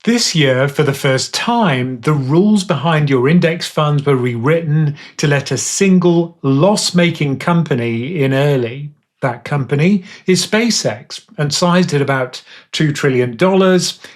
This year, for the first time, the rules behind your index funds were rewritten to let a single loss-making company in early. That company is SpaceX, and sized at about $2 trillion,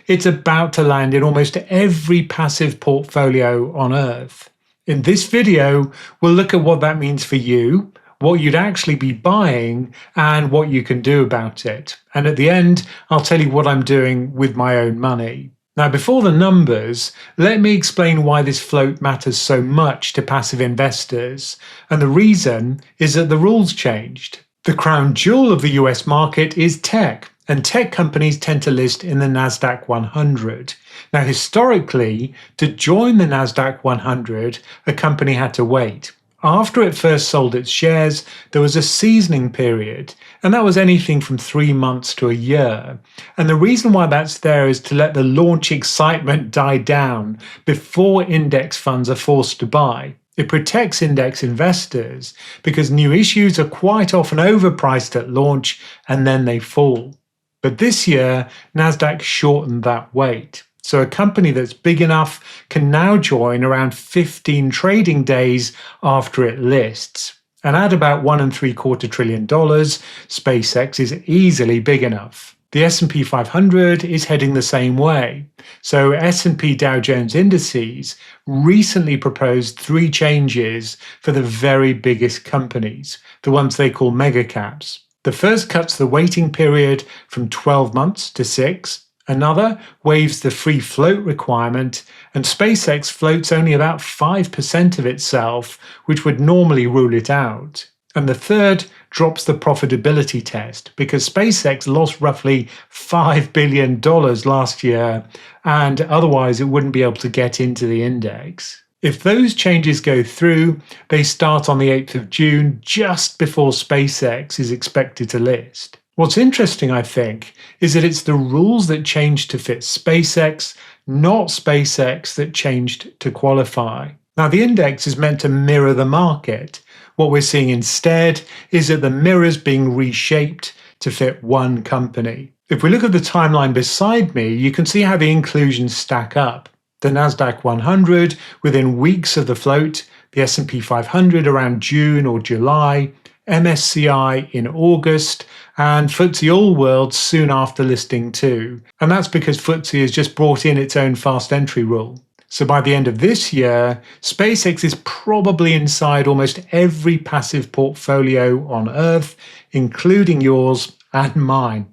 it's about to land in almost every passive portfolio on Earth. In this video, we'll look at what that means for you, what you'd actually be buying, and what you can do about it. And at the end, I'll tell you what I'm doing with my own money. Now, before the numbers, let me explain why this float matters so much to passive investors. And the reason is that the rules changed. The crown jewel of the US market is tech, and tech companies tend to list in the NASDAQ 100. Now, historically, to join the NASDAQ 100, a company had to wait. After it first sold its shares, there was a seasoning period, and that was anything from 3 months to a year. And the reason why that's there is to let the launch excitement die down before index funds are forced to buy. It protects index investors because new issues are quite often overpriced at launch and then they fall. But this year, NASDAQ shortened that wait. So a company that's big enough can now join around 15 trading days after it lists. And at about $1.75 trillion, SpaceX is easily big enough. The S&P 500 is heading the same way. So S&P Dow Jones indices recently proposed 3 changes for the very biggest companies, the ones they call mega caps. The first cuts the waiting period from 12 months to 6. Another waives the free float requirement, and SpaceX floats only about 5% of itself, which would normally rule it out. And the third drops the profitability test, because SpaceX lost roughly $5 billion last year, and otherwise it wouldn't be able to get into the index. If those changes go through, they start on the 8th of June, just before SpaceX is expected to list. What's interesting, I think, is that it's the rules that changed to fit SpaceX, not SpaceX that changed to qualify. Now, the index is meant to mirror the market. What we're seeing instead is that the mirror's being reshaped to fit one company. If we look at the timeline beside me, you can see how the inclusions stack up. The NASDAQ 100 within weeks of the float, the S&P 500 around June or July, MSCI in August, and FTSE All-World soon after listing too. And that's because FTSE has just brought in its own fast entry rule. So by the end of this year, SpaceX is probably inside almost every passive portfolio on Earth, including yours and mine.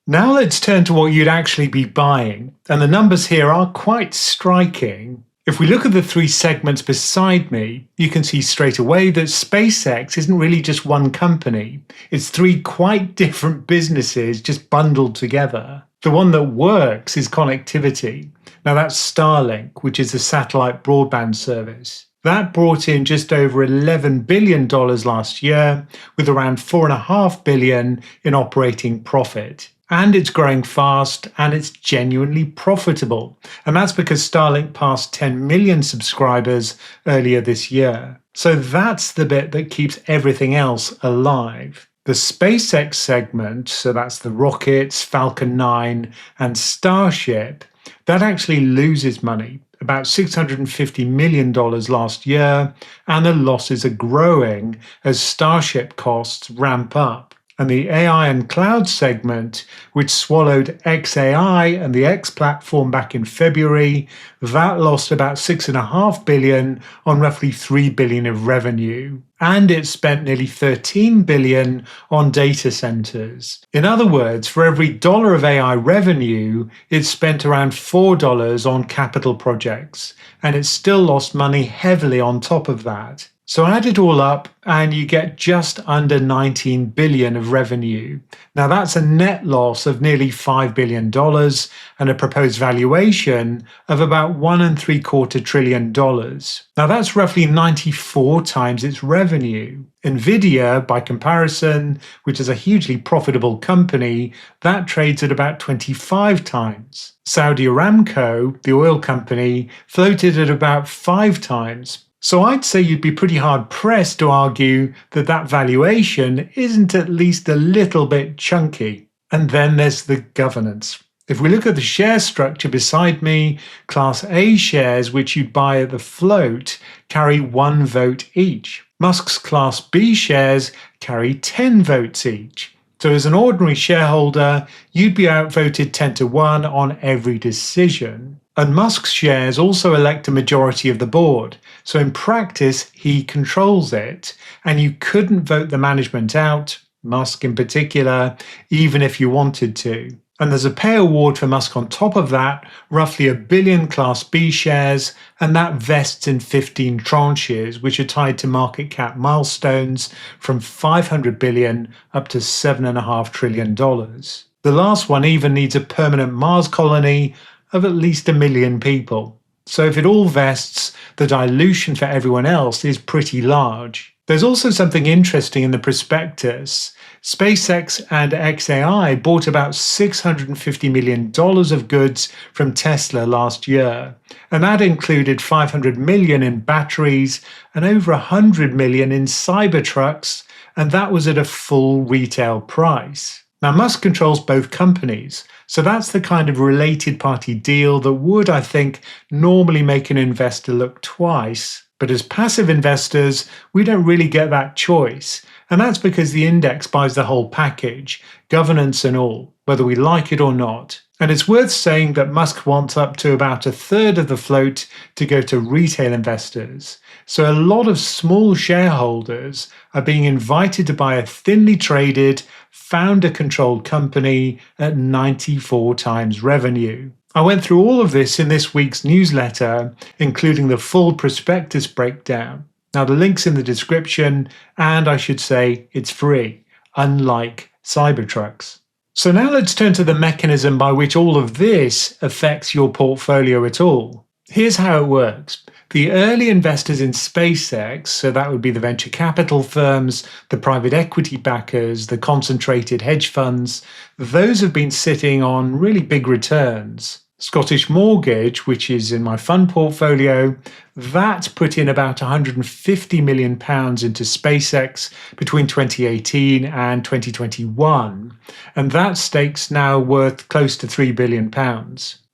Now let's turn to what you'd actually be buying, and the numbers here are quite striking. If we look at the 3 segments beside me, you can see straight away that SpaceX isn't really just one company. It's 3 quite different businesses just bundled together. The one that works is connectivity. Now that's Starlink, which is a satellite broadband service. That brought in just over $11 billion last year, with around $4.5 billion in operating profit. And it's growing fast, and it's genuinely profitable. And that's because Starlink passed 10 million subscribers earlier this year. So that's the bit that keeps everything else alive. The SpaceX segment, so that's the rockets, Falcon 9 and Starship, that actually loses money, about $650 million last year, and the losses are growing as Starship costs ramp up. And the AI and cloud segment, which swallowed XAI and the X platform back in February, that lost about $6.5 billion on roughly $3 billion of revenue. And it spent nearly $13 billion on data centers. In other words, for every dollar of AI revenue, it spent around $4 on capital projects. And it still lost money heavily on top of that. So add it all up and you get just under $19 billion of revenue. Now that's a net loss of nearly $5 billion and a proposed valuation of about $1.75 trillion. Now that's roughly 94 times its revenue. Nvidia, by comparison, which is a hugely profitable company, that trades at about 25 times. Saudi Aramco, the oil company, floated at about 5 times. So I'd say you'd be pretty hard-pressed to argue that that valuation isn't at least a little bit chunky. And then there's the governance. If we look at the share structure beside me, Class A shares, which you'd buy at the float, carry 1 vote each. Musk's Class B shares carry 10 votes each. So as an ordinary shareholder, you'd be outvoted 10-1 on every decision. And Musk's shares also elect a majority of the board. So in practice, he controls it. And you couldn't vote the management out, Musk in particular, even if you wanted to. And there's a pay award for Musk on top of that, roughly 1 billion Class B shares, and that vests in 15 tranches, which are tied to market cap milestones from $500 billion up to $7.5 trillion. The last one even needs a permanent Mars colony of at least 1 million people. So if it all vests, the dilution for everyone else is pretty large. There's also something interesting in the prospectus. SpaceX and XAI bought about $650 million of goods from Tesla last year, and that included $500 million in batteries and over $100 million in Cybertrucks, and that was at a full retail price. Now, Musk controls both companies, so that's the kind of related party deal that would, I think, normally make an investor look twice. But as passive investors, we don't really get that choice. And that's because the index buys the whole package, governance and all, whether we like it or not. And it's worth saying that Musk wants up to about 1/3 of the float to go to retail investors. So a lot of small shareholders are being invited to buy a thinly traded, founder-controlled company at 94 times revenue. I went through all of this in this week's newsletter, including the full prospectus breakdown. Now, the link's in the description, and I should say it's free, unlike Cybertrucks. So now let's turn to the mechanism by which all of this affects your portfolio at all. Here's how it works. The early investors in SpaceX, so that would be the venture capital firms, the private equity backers, the concentrated hedge funds, those have been sitting on really big returns. Scottish Mortgage, which is in my fund portfolio, that put in about £150 million into SpaceX between 2018 and 2021, and that stake's now worth close to £3 billion.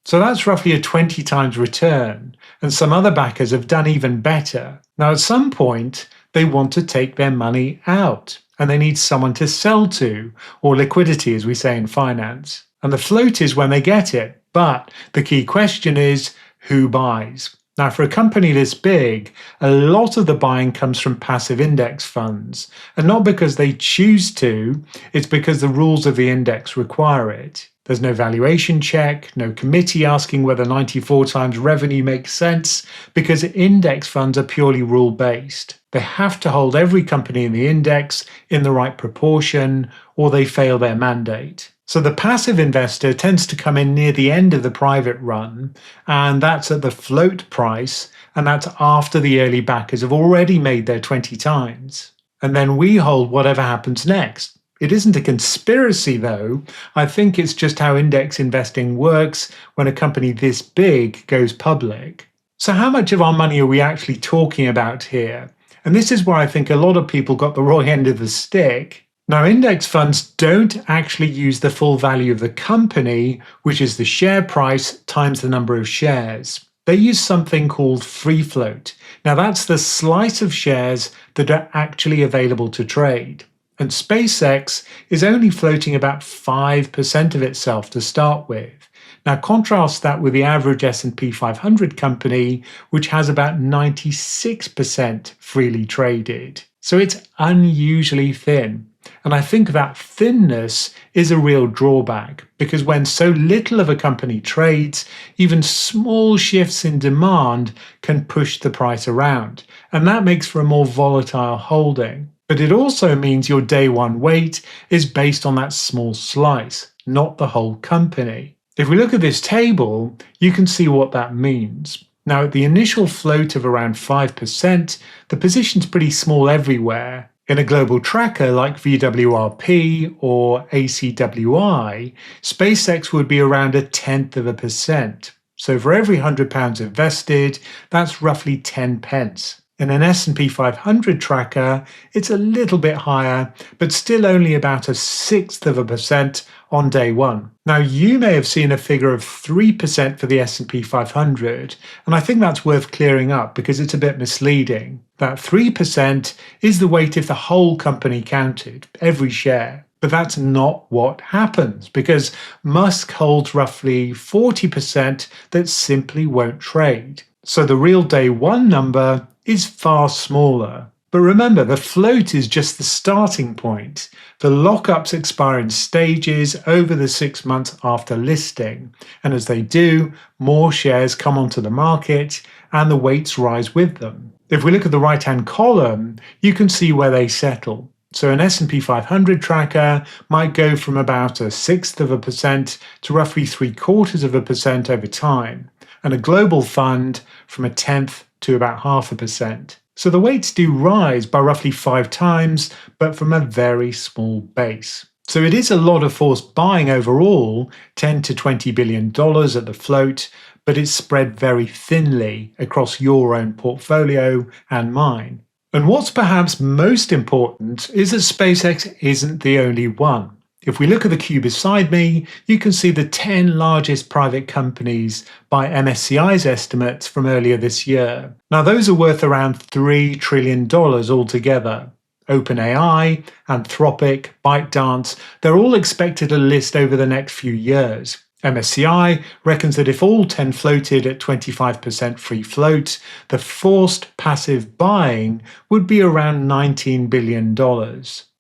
So that's roughly a 20 times return, and some other backers have done even better. Now, at some point, they want to take their money out, and they need someone to sell to, or liquidity, as we say in finance. And the float is when they get it. But the key question is, who buys? Now, for a company this big, a lot of the buying comes from passive index funds, and not because they choose to, it's because the rules of the index require it. There's no valuation check, no committee asking whether 94 times revenue makes sense, because index funds are purely rule-based. They have to hold every company in the index in the right proportion, or they fail their mandate. So the passive investor tends to come in near the end of the private run, and that's at the float price, and that's after the early backers have already made their 20 times. And then we hold whatever happens next. It isn't a conspiracy, though. I think it's just how index investing works when a company this big goes public. So how much of our money are we actually talking about here? And this is where I think a lot of people got the wrong end of the stick. Now, index funds don't actually use the full value of the company, which is the share price times the number of shares. They use something called free float. Now, that's the slice of shares that are actually available to trade. And SpaceX is only floating about 5% of itself to start with. Now, contrast that with the average S&P 500 company, which has about 96% freely traded. So it's unusually thin. And I think that thinness is a real drawback, because when so little of a company trades, even small shifts in demand can push the price around, and that makes for a more volatile holding. But it also means your day one weight is based on that small slice, not the whole company. If we look at this table, you can see what that means. Now, at the initial float of around 5%, the position's pretty small everywhere. In a global tracker like VWRP or ACWI, SpaceX would be around 0.1%. So for every £100 invested, that's roughly 10 pence. In an S&P 500 tracker, it's a little bit higher, but still only about 1/6% on day one. Now, you may have seen a figure of 3% for the S&P 500, and I think that's worth clearing up because it's a bit misleading. That 3% is the weight if the whole company counted, every share. But that's not what happens because Musk holds roughly 40% that simply won't trade. So the real day one number is far smaller. But remember, the float is just the starting point. The lockups expire in stages over the 6 months after listing. And as they do, more shares come onto the market and the weights rise with them. If we look at the right-hand column, you can see where they settle. So an S&P 500 tracker might go from about 1/6% to roughly 3/4% over time, and a global fund from 1/10 to about 0.5%. So the weights do rise by roughly 5 times, but from a very small base. So it is a lot of forced buying overall, $10 to $20 billion at the float, but it's spread very thinly across your own portfolio and mine. And what's perhaps most important is that SpaceX isn't the only one. If we look at the queue beside me, you can see the 10 largest private companies by MSCI's estimates from earlier this year. Now, those are worth around $3 trillion altogether. OpenAI, Anthropic, ByteDance, they're all expected to list over the next few years. MSCI reckons that if all 10 floated at 25% free float, the forced passive buying would be around $19 billion.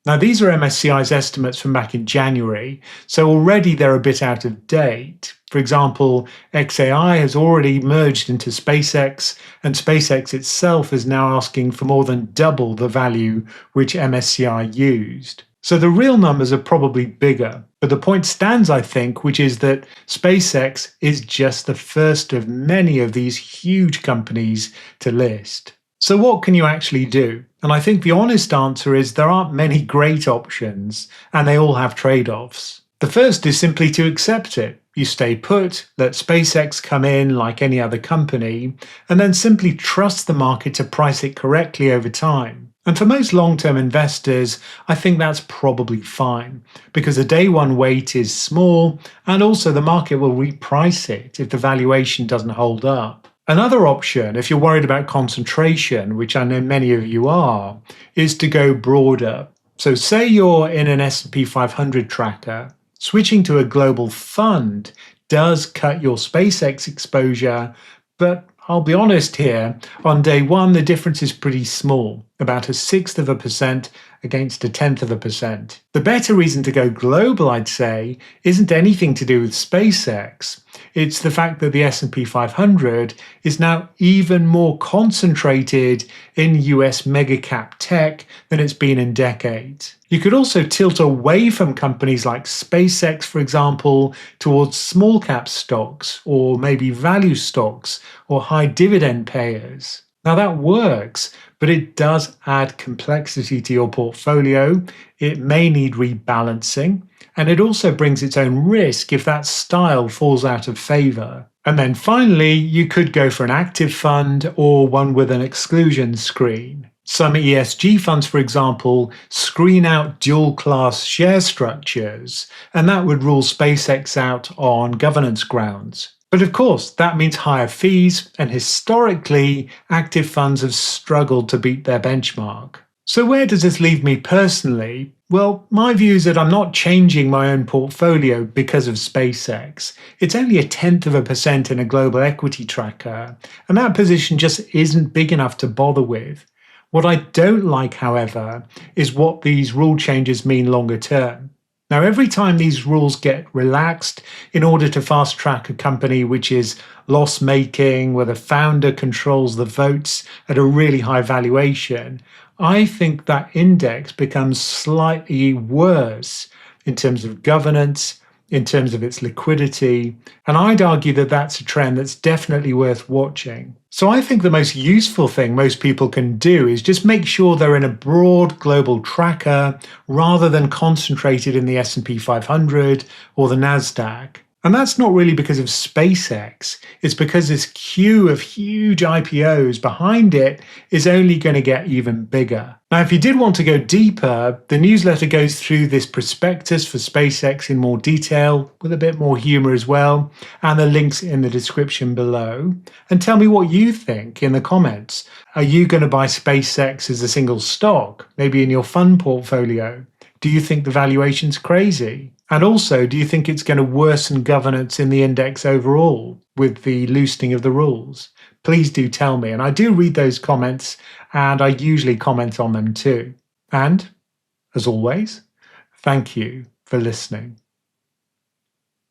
Now, these are MSCI's estimates from back in January, so already they're a bit out of date. For example, XAI has already merged into SpaceX, and SpaceX itself is now asking for more than double the value which MSCI used. So the real numbers are probably bigger, but the point stands, I think, which is that SpaceX is just the first of many of these huge companies to list. So what can you actually do? And I think the honest answer is there aren't many great options, and they all have trade-offs. The first is simply to accept it. You stay put, let SpaceX come in like any other company, and then simply trust the market to price it correctly over time. And for most long-term investors, I think that's probably fine, because the day one weight is small, and also the market will reprice it if the valuation doesn't hold up. Another option, if you're worried about concentration, which I know many of you are, is to go broader. So say you're in an S&P 500 tracker, switching to a global fund does cut your SpaceX exposure, but I'll be honest here, on day one the difference is pretty small, about 1/6% against 1/10%. The better reason to go global, I'd say, isn't anything to do with SpaceX. It's the fact that the S&P 500 is now even more concentrated in US mega-cap tech than it's been in decades. You could also tilt away from companies like SpaceX, for example, towards small-cap stocks or maybe value stocks or high dividend payers. Now that works, but it does add complexity to your portfolio. It may need rebalancing, and it also brings its own risk if that style falls out of favor. And then finally, you could go for an active fund or one with an exclusion screen. Some ESG funds, for example, screen out dual-class share structures, and that would rule SpaceX out on governance grounds. But of course, that means higher fees, and historically, active funds have struggled to beat their benchmark. So where does this leave me personally? Well, my view is that I'm not changing my own portfolio because of SpaceX. It's only 1/10% in a global equity tracker, and that position just isn't big enough to bother with. What I don't like, however, is what these rule changes mean longer term. Now, every time these rules get relaxed in order to fast track a company which is loss-making, where the founder controls the votes at a really high valuation, I think that index becomes slightly worse in terms of governance, in terms of its liquidity, and I'd argue that that's a trend that's definitely worth watching. So I think the most useful thing most people can do is just make sure they're in a broad global tracker rather than concentrated in the S&P 500 or the Nasdaq. And that's not really because of SpaceX. It's because this queue of huge IPOs behind it is only going to get even bigger. Now, if you did want to go deeper, the newsletter goes through this prospectus for SpaceX in more detail, with a bit more humor as well, and the links in the description below. And tell me what you think in the comments. Are you going to buy SpaceX as a single stock, maybe in your fund portfolio? Do you think the valuation's crazy? And also, do you think it's going to worsen governance in the index overall with the loosening of the rules? Please do tell me. And I do read those comments, and I usually comment on them too. And, as always, thank you for listening.